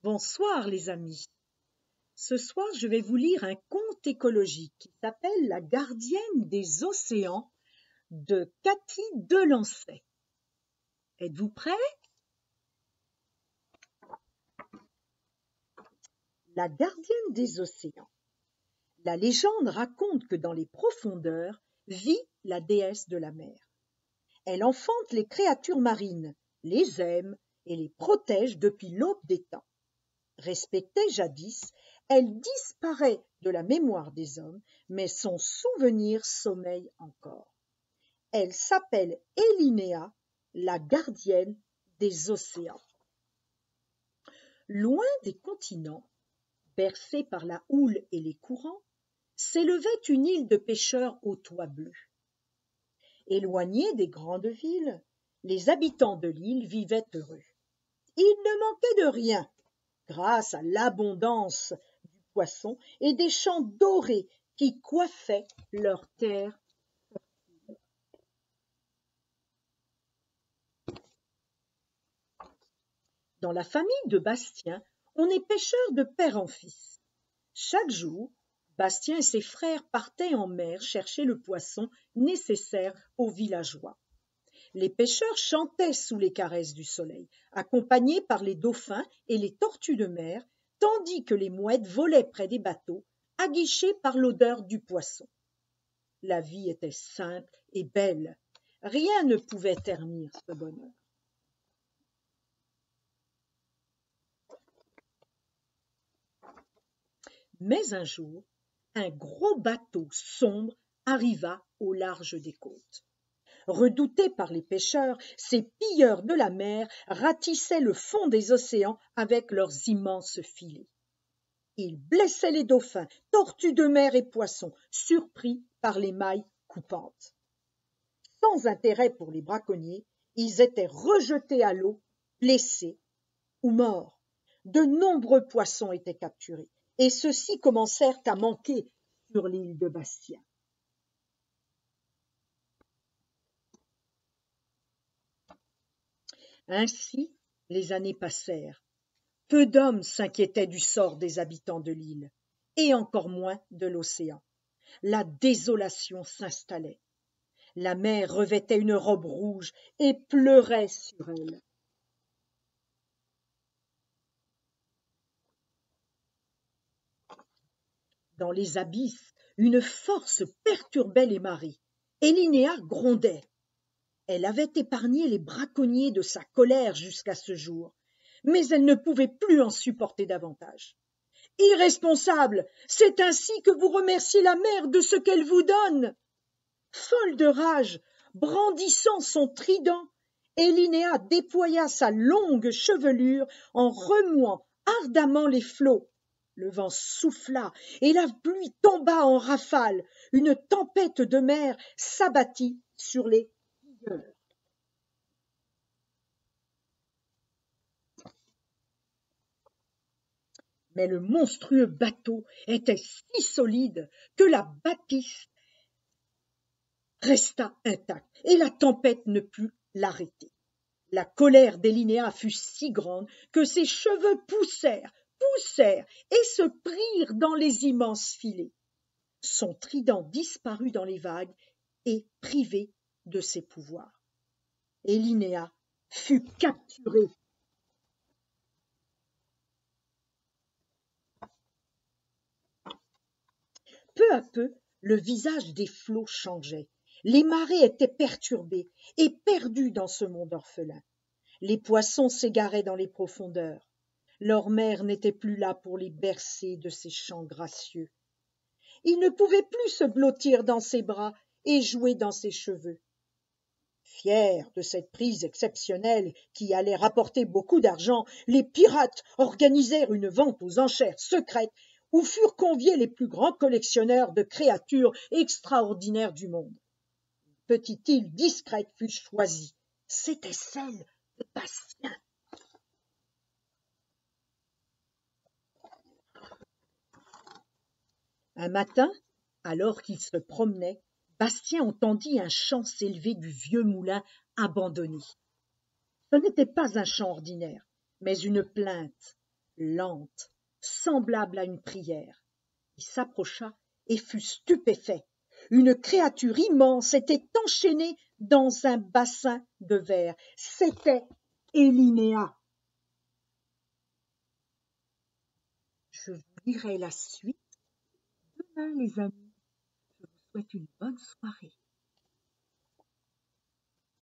Bonsoir les amis. Ce soir, je vais vous lire un conte écologique qui s'appelle La gardienne des océans de Cathy Delancey. Êtes-vous prêts? La gardienne des océans. La légende raconte que dans les profondeurs vit la déesse de la mer. Elle enfante les créatures marines, les aime et les protège depuis l'aube des temps. Respectée jadis, elle disparaît de la mémoire des hommes, mais son souvenir sommeille encore. Elle s'appelle Elinéa, la gardienne des océans. Loin des continents, bercée par la houle et les courants, s'élevait une île de pêcheurs aux toits bleus. Éloignés des grandes villes, les habitants de l'île vivaient heureux. Il ne manquait de rien, grâce à l'abondance du poisson et des champs dorés qui coiffaient leurs terres. Dans la famille de Bastien, on est pêcheur de père en fils. Chaque jour, Bastien et ses frères partaient en mer chercher le poisson nécessaire aux villageois. Les pêcheurs chantaient sous les caresses du soleil, accompagnés par les dauphins et les tortues de mer, tandis que les mouettes volaient près des bateaux, aguichées par l'odeur du poisson. La vie était simple et belle. Rien ne pouvait ternir ce bonheur. Mais un jour, un gros bateau sombre arriva au large des côtes. Redoutés par les pêcheurs, ces pilleurs de la mer ratissaient le fond des océans avec leurs immenses filets. Ils blessaient les dauphins, tortues de mer et poissons, surpris par les mailles coupantes. Sans intérêt pour les braconniers, ils étaient rejetés à l'eau, blessés ou morts. De nombreux poissons étaient capturés, et ceux-ci commencèrent à manquer sur l'île de Bastien. Ainsi, les années passèrent. Peu d'hommes s'inquiétaient du sort des habitants de l'île, et encore moins de l'océan. La désolation s'installait. La mer revêtait une robe rouge et pleurait sur elle. Dans les abysses, une force perturbait les marées. Elinéa grondait. Elle avait épargné les braconniers de sa colère jusqu'à ce jour, mais elle ne pouvait plus en supporter davantage. « Irresponsable, c'est ainsi que vous remerciez la mer de ce qu'elle vous donne !» Folle de rage, brandissant son trident, Elinéa déploya sa longue chevelure en remuant ardemment les flots. Le vent souffla et la pluie tomba en rafales. Une tempête de mer s'abattit sur les pilleurs. Mais le monstrueux bateau était si solide que la bâtisse resta intacte et la tempête ne put l'arrêter. La colère d'Elinéa fut si grande que ses cheveux poussèrent et se prirent dans les immenses filets. Son trident disparut dans les vagues et privé de ses pouvoirs. Elinéa fut capturée. Peu à peu, le visage des flots changeait. Les marées étaient perturbées et perdues dans ce monde orphelin. Les poissons s'égaraient dans les profondeurs. Leur mère n'était plus là pour les bercer de ses chants gracieux. Ils ne pouvaient plus se blottir dans ses bras et jouer dans ses cheveux. Fiers de cette prise exceptionnelle qui allait rapporter beaucoup d'argent, les pirates organisèrent une vente aux enchères secrètes où furent conviés les plus grands collectionneurs de créatures extraordinaires du monde. Une petite île discrète fut choisie. C'était celle de Bastien. Un matin, alors qu'il se promenait, Bastien entendit un chant s'élever du vieux moulin abandonné. Ce n'était pas un chant ordinaire, mais une plainte. lente, semblable à une prière. Il s'approcha et fut stupéfait. Une créature immense était enchaînée dans un bassin de verre. C'était Élinéa. Je vous lirai la suite demain, les amis. Je vous souhaite une bonne soirée.